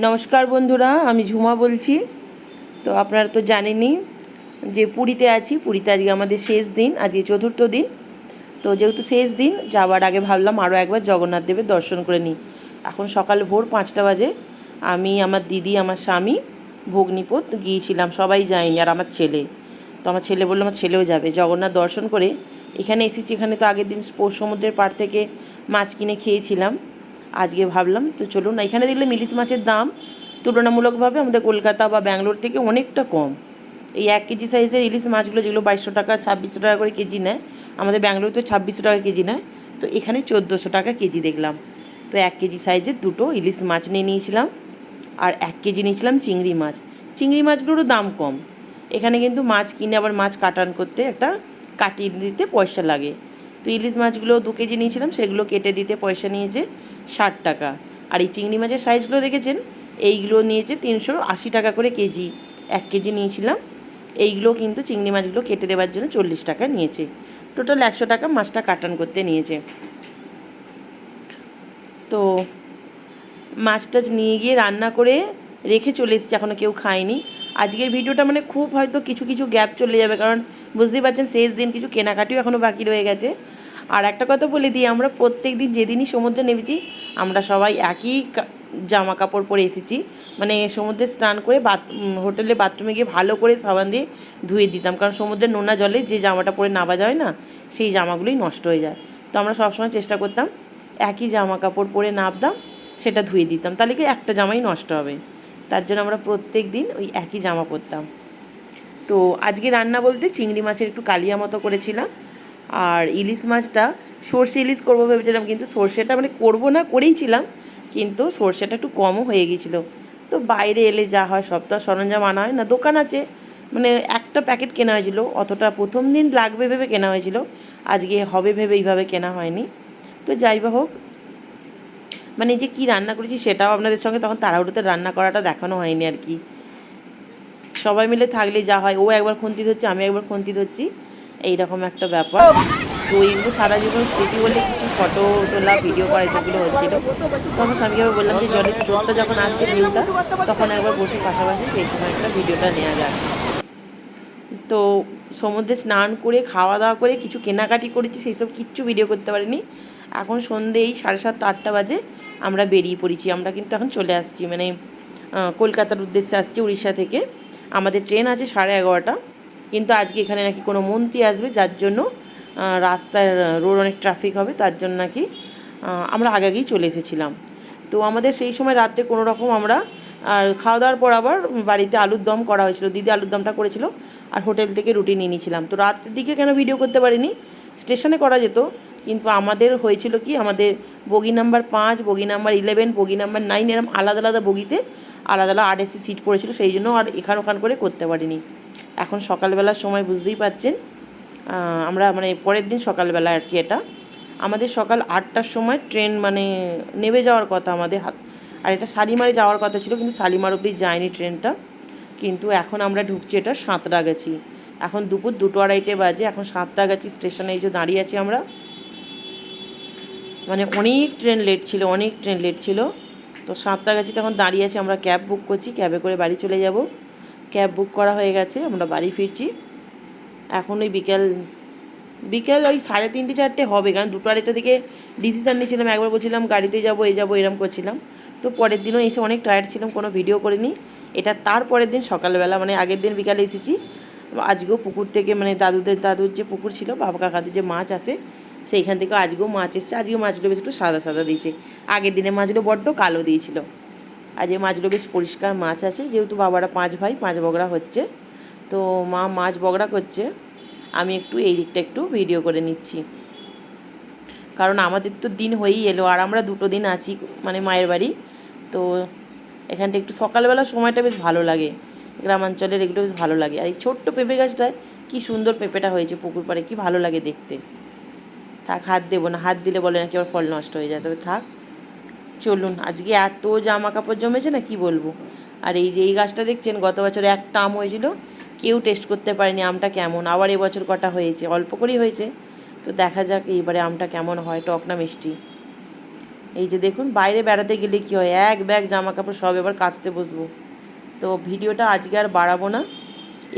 নমস্কার বন্ধুরা, আমি ঝুমা বলছি। তো আপনারা তো জানেনই যে পুরীতে আছি। পুরীতে আজকে আমাদের শেষ দিন, আজকে চতুর্থ দিন। তো যেহেতু শেষ দিন, যাওয়ার আগে ভাবলাম আরও একবার জগন্নাথ দেবের দর্শন করে নিই। এখন সকাল ভোর 5টা বাজে। আমি, আমার দিদি, আমার স্বামী, ভগ্নিপত গিয়েছিলাম, সবাই যায়নি, আর আমার ছেলে। তো আমার ছেলে বললো আমার ছেলেও যাবে। জগন্নাথ দর্শন করে এখানে এসেছি। এখানে তো আগের দিন সমুদ্রের পাড় থেকে মাছ কিনে খেয়েছিলাম। আজকে ভাবলাম তো চলুন, এখানে দেখলে ইলিশ মাছের দাম তুলনামূলকভাবে আমাদের কলকাতা বা ব্যাঙ্গালোর থেকে অনেকটা কম। এই 1 কেজি সাইজের ইলিশ মাছগুলো, যেগুলো 2200 টাকা 2600 টাকা করে কেজি নেয়, আমাদের ব্যাঙ্গালোর তো 2600 টাকা কেজি নেয়, তো এখানে 1400 টাকা কেজি দেখলাম। তো 1 কেজি সাইজের দুটো ইলিশ মাছ নিয়ে নিয়েছিলাম, আর 1 কেজি নিয়েছিলাম চিংড়ি মাছ। চিংড়ি মাছগুলোরও দাম কম। এখানে কিন্তু মাছ কিনে আবার মাছ কাটান করতে একটা কাটিয়ে দিতে পয়সা লাগে। তো ইলিশ মাছগুলো 2 কেজি নিয়েছিলাম, সেগুলো কেটে দিতে পয়সা নিয়েছে 60 টাকা। আর এই চিংড়ি মাছের সাইজগুলো দেখেছেন, এইগুলো নিয়েছে 380 টাকা করে কেজি। 1 কেজি নিয়েছিলাম। এইগুলো কিন্তু চিংড়ি মাছগুলো কেটে দেওয়ার জন্য 40 টাকা নিয়েছে। টোটাল 100 টাকা মাছটা কাটান করতে নিয়েছে। তো মাছটা নিয়ে গিয়ে রান্না করে রেখে চলে এসেছি, এখনও কেউ খায়নি। আজকের ভিডিওটা মানে খুব হয়তো কিছু কিছু গ্যাপ চলে যাবে, কারণ বুঝতেই পারছেন শেষ দিন, কিছু কেনাকাটিও এখনও বাকি রয়ে গেছে। আর একটা কথা বলে দিই, আমরা প্রত্যেক দিন যেদিনই সমুদ্রে নেমেছি, আমরা সবাই একই জামা কাপড় পরে এসেছি। মানে সমুদ্রে স্নান করে হোটেলে বাথরুমে গিয়ে ভালো করে সাবান দিয়ে ধুয়ে দিতাম, কারণ সমুদ্রের নোনা জলে যে জামাটা পরে নামা যায় না, সেই জামাগুলোই নষ্ট হয়ে যায়। তো আমরা সবসময় চেষ্টা করতাম একই জামা কাপড় পরে নামতাম, সেটা ধুয়ে দিতাম, তাহলে কি একটা জামাই নষ্ট হবে। তার জন্য আমরা প্রত্যেক দিন ওই একই জামা পরতাম। তো আজকে রান্না বলতে চিংড়ি মাছের একটু কালিয়া মতো করেছিলাম, আর ইলিশ মাছটা সর্ষে ইলিশ করবো ভেবেছিলাম, কিন্তু সর্ষেটা মানে করবো না করেইছিলাম, কিন্তু সর্ষেটা একটু কমও হয়ে গিয়েছিলো। তো বাইরে এলে যা হয়, সব তো সরঞ্জাম আনা হয় না, দোকান আছে, মানে একটা প্যাকেট কেনা হয়েছিল, অতটা প্রথম দিন লাগবে ভেবে কেনা হয়েছিল, আজকে হবে ভেবে এইভাবে কেনা হয়নি। তো যাই বা হোক, মানে যে কী রান্না করেছি সেটাও আপনাদের সঙ্গে তখন তাড়াহুড়োতে রান্না করাটা দেখানো হয়নি আর কি। সবাই মিলে থাকলে যা হয়, ও একবার খুন্তি ধরছে, আমি একবার খুন্তি ধরছি, এইরকম একটা ব্যাপার। তো এইগুলো সারা জীবন স্মৃতি বলে কিছু ফটো তোলা, ভিডিও করা, এসবগুলো হচ্ছিল। তো আমার স্বামীকে আবার বললাম যে জলের স্রোতটা যখন আসছে ভিউটা, তখন একবার বসে পাশাপাশি সেই সময় একটা ভিডিওটা নেওয়া যাক। তো সমুদ্রে স্নান করে খাওয়া দাওয়া করে কিছু কেনাকাটি করেছি, সেই সব কিচ্ছু ভিডিও করতে পারিনি। এখন সন্ধে এই 7:30 8টা বাজে আমরা বেরিয়ে পড়েছি। আমরা কিন্তু এখন চলে আসছি, মানে কলকাতার উদ্দেশ্যে আসছি উড়িষ্যা থেকে। আমাদের ট্রেন আছে 11:30, কিন্তু আজকে এখানে নাকি কোনো মন্ত্রী আসবে, যার জন্য রাস্তায় রোড অনেক ট্রাফিক হবে, তার জন্য নাকি আমরা আগেই চলে এসেছিলাম। তো আমাদের সেই সময় রাত্রে কোনো রকম আমরা খাওয়া দাওয়ার পর আবার বাড়িতে আলুর দম করা হয়েছিল, দিদি আলুর দমটা করেছিল, আর হোটেল থেকে রুটি নিয়ে নিয়েছিলাম। তো রাতের দিকে কেন ভিডিও করতে পারিনি, স্টেশনে করা যেত, কিন্তু আমাদের হয়েছিল কি, আমাদের বগি নাম্বার 5, বগি নাম্বার 11, বগি নাম্বার 9, এরকম আলাদা আলাদা বগিতে আলাদা আলাদা আরএসি সিট পড়েছিল, সেই জন্য আর এখান ওখান করে করতে পারিনি। এখন সকালবেলার সময় বুঝতেই পারছেন, আমরা মানে পরের দিন সকালবেলা আর কি, এটা আমাদের সকাল 8টার সময় ট্রেন মানে নেমে যাওয়ার কথা আমাদের আর এটা শালিমারে যাওয়ার কথা ছিল, কিন্তু শালিমার অবধি যায়নি ট্রেনটা। কিন্তু এখন আমরা ঢুকছি এটা সাঁতরাগাছি। এখন দুপুর 2টো 2:30 বাজে, এখন সাঁতরাগাছি স্টেশনে এই যে দাঁড়িয়ে আছি আমরা। মানে অনেক ট্রেন লেট ছিল, অনেক ট্রেন লেট ছিল। তো সাঁতরাগাছিতে এখন দাঁড়িয়ে আছি, আমরা ক্যাব বুক করছি, ক্যাবে করে বাড়ি চলে যাব। ক্যাব বুক করা হয়ে গেছে, আমরা বাড়ি ফিরছি। এখন ওই বিকেল ওই 3:30 4টে হবে, কারণ 2টো 2:30 দিকে ডিসিশান নিয়েছিলাম, একবার বলছিলাম গাড়িতে যাবো এরম করছিলাম। তো পরের দিনও এসে অনেক টায়ার্ড ছিলাম, কোনো ভিডিও করিনি। এটা তার পরের দিন সকালবেলা, মানে আগের দিন বিকালে এসেছি। আজকেও পুকুর থেকে, মানে দাদুর যে পুকুর ছিল, বাবা কাকাদের যে মাছ আসে, সেইখান থেকে আজকেও মাছ এসছে। আজকে মাছগুলো বেশ একটু সাদা সাদা দিয়েছে, আগের দিনে মাছগুলো বড্ড কালো দিয়েছিল। আজকে মাছগুলো বেশ পরিষ্কার মাছ আছে, যেহেতু বাবারা 5 ভাই, 5 বগড়া হচ্ছে, তো মা মাছ বগড়া করছে, আমি একটু এই দিকটা একটু ভিডিও করে নিচ্ছি, কারণ আমাদের তো দিন হয়েই এলো, আর আমরা 2টো দিন আছি মানে মায়ের বাড়ি। তো এখানটা একটু সকালবেলা সময়টা বেশ ভালো লাগে, গ্রামাঞ্চলের এগুলো বেশ ভালো লাগে। আর এই ছোট্ট পেঁপে গাছটায় কী সুন্দর পেঁপেটা হয়েছে পুকুর পাড়ে, কী ভালো লাগে দেখতে। থাক, হাত দেবো না, হাত দিলে বলে নাকি আবার ফল নষ্ট হয়ে যায়, তবে থাক। চলুন, আজকে এত জামা কাপড় জমেছে না কি বলবো। আর এই যে এই গাছটা দেখছেন, গত বছর একটা আম হয়েছিল, কেউ টেস্ট করতে পারেনি আমটা কেমন। আবার এবছর কটা হয়েছে, অল্প করেই হয়েছে, তো দেখা যাক এইবারে আমটা কেমন হয়, টক না মিষ্টি। এই যে দেখুন, বাইরে বেড়াতে গেলে কী হয়, এক ব্যাগ জামা কাপড় সব এবার কাচতে বসবো। তো ভিডিওটা আজকে আর বাড়াবো না,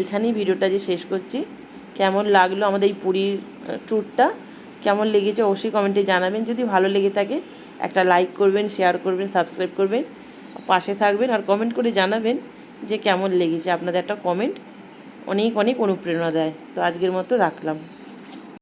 এখানেই ভিডিওটা যে শেষ করছি। কেমন লাগলো আমাদের এই পুরীর ট্যুরটা, কেমন লেগেছে অবশ্যই কমেন্টে জানাবেন। যদি ভালো লেগে থাকে একটা লাইক করবেন, শেয়ার করবেন, সাবস্ক্রাইব করবেন, পাশে থাকবেন আর কমেন্ট করে জানাবেন যে কেমন লেগেছে। আপনাদের একটা কমেন্ট অনেক অনেক অনুপ্রেরণা দেয়। তো আজকের মতো রাখলাম।